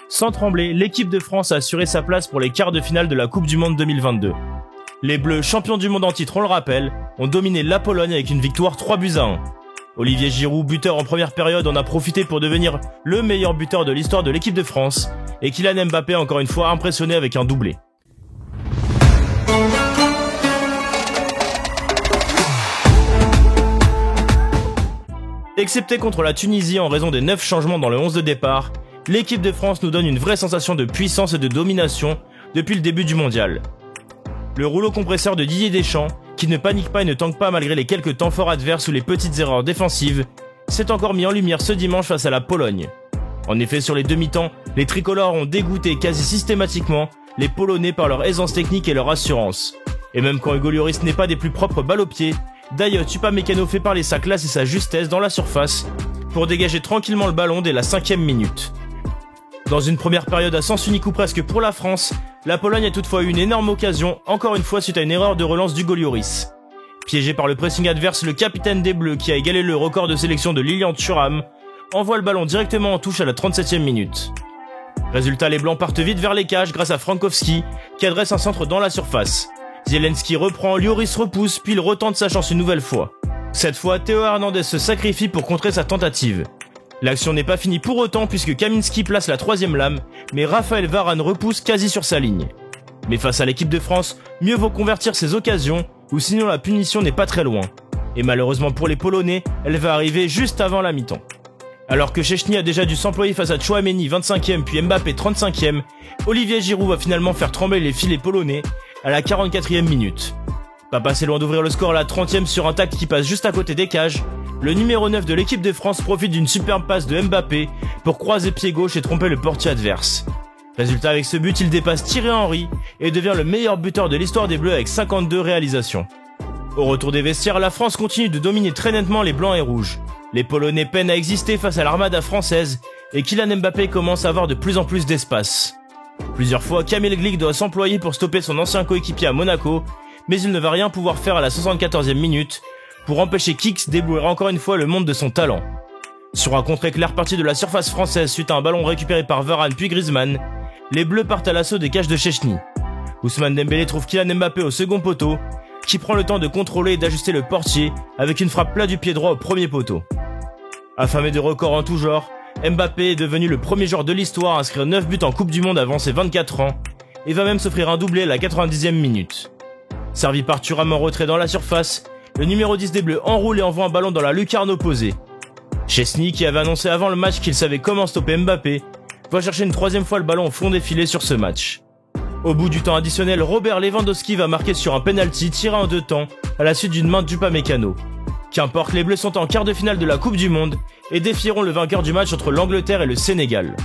Sans trembler, l'équipe de France a assuré sa place pour les quarts de finale de la Coupe du Monde 2022. Les Bleus, champions du monde en titre, on le rappelle, ont dominé la Pologne avec une victoire 3-1. Olivier Giroud, buteur en première période, en a profité pour devenir le meilleur buteur de l'histoire de l'équipe de France, et Kylian Mbappé a encore une fois impressionné avec un doublé. Excepté contre la Tunisie en raison des 9 changements dans le 11 de départ, l'équipe de France nous donne une vraie sensation de puissance et de domination depuis le début du mondial. Le rouleau compresseur de Didier Deschamps, qui ne panique pas et ne tanque pas malgré les quelques temps forts adverses ou les petites erreurs défensives, s'est encore mis en lumière ce dimanche face à la Pologne. En effet, sur les demi-temps, les tricolores ont dégoûté quasi systématiquement les Polonais par leur aisance technique et leur assurance. Et même quand Hugo Lloris n'est pas des plus propres balles au pied, Dayot Upamecano fait parler sa classe et sa justesse dans la surface pour dégager tranquillement le ballon dès la 5e minute. Dans une première période à sens unique ou presque pour la France, la Pologne a toutefois eu une énorme occasion, encore une fois suite à une erreur de relance d'Hugo Lloris. Piégé par le pressing adverse, le capitaine des Bleus, qui a égalé le record de sélection de Lilian Thuram, envoie le ballon directement en touche à la 37e minute. Résultat, les Blancs partent vite vers les cages grâce à Frankowski, qui adresse un centre dans la surface. Zielinski reprend, Lloris repousse, puis il retente sa chance une nouvelle fois. Cette fois, Théo Hernandez se sacrifie pour contrer sa tentative. L'action n'est pas finie pour autant puisque Kaminski place la 3e lame, mais Raphaël Varane repousse quasi sur sa ligne. Mais face à l'équipe de France, mieux vaut convertir ses occasions, ou sinon la punition n'est pas très loin. Et malheureusement pour les Polonais, elle va arriver juste avant la mi-temps. Alors que Szczęsny a déjà dû s'employer face à Tchouaméni 25e puis Mbappé 35e, Olivier Giroud va finalement faire trembler les filets polonais à la 44e minute. Pas passé loin d'ouvrir le score à la 30e sur un tacle qui passe juste à côté des cages, le numéro 9 de l'équipe de France profite d'une superbe passe de Mbappé pour croiser pied gauche et tromper le portier adverse. Résultat, avec ce but, il dépasse Thierry Henry et devient le meilleur buteur de l'histoire des Bleus avec 52 réalisations. Au retour des vestiaires, la France continue de dominer très nettement les Blancs et Rouges. Les Polonais peinent à exister face à l'armada française et Kylian Mbappé commence à avoir de plus en plus d'espace. Plusieurs fois, Kamil Glik doit s'employer pour stopper son ancien coéquipier à Monaco, mais il ne va rien pouvoir faire à la 74e minute pour empêcher Kix d'éblouir encore une fois le monde de son talent. Sur un contre-éclair parti de la surface française suite à un ballon récupéré par Varane puis Griezmann, les Bleus partent à l'assaut des cages de Szczęsny. Ousmane Dembélé trouve Kylian Mbappé au second poteau, qui prend le temps de contrôler et d'ajuster le portier avec une frappe plat du pied droit au premier poteau. Affamé de records en tout genre, Mbappé est devenu le premier joueur de l'histoire à inscrire 9 buts en Coupe du Monde avant ses 24 ans et va même s'offrir un doublé à la 90e minute. Servi par Thuram en retrait dans la surface, le numéro 10 des Bleus enroule et envoie un ballon dans la lucarne opposée. Szczęsny, qui avait annoncé avant le match qu'il savait comment stopper Mbappé, va chercher une 3e fois le ballon au fond des filets sur ce match. Au bout du temps additionnel, Robert Lewandowski va marquer sur un penalty tiré en 2 temps à la suite d'une main d'Upamecano. Qu'importe, les Bleus sont en quart de finale de la Coupe du Monde et défieront le vainqueur du match entre l'Angleterre et le Sénégal.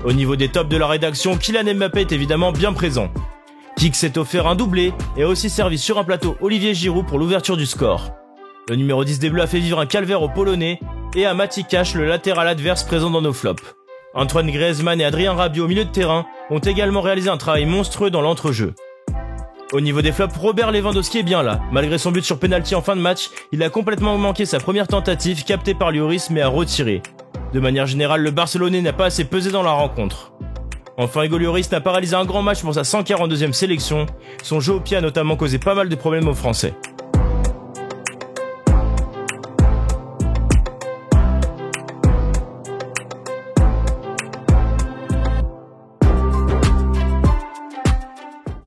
Au niveau des tops de la rédaction, Kylian Mbappé est évidemment bien présent. Kix s'est offert un doublé et a aussi servi sur un plateau Olivier Giroud pour l'ouverture du score. Le numéro 10 des Bleus a fait vivre un calvaire aux Polonais et à Mati Cash, le latéral adverse présent dans nos flops. Antoine Griezmann et Adrien Rabiot au milieu de terrain ont également réalisé un travail monstrueux dans l'entrejeu. Au niveau des flops, Robert Lewandowski est bien là. Malgré son but sur penalty en fin de match, il a complètement manqué sa première tentative captée par Lloris mais a retiré. De manière générale, le Barcelonais n'a pas assez pesé dans la rencontre. Enfin, Hugo Lloris n'a pas réalisé un grand match pour sa 142e sélection. Son jeu au pied a notamment causé pas mal de problèmes aux Français.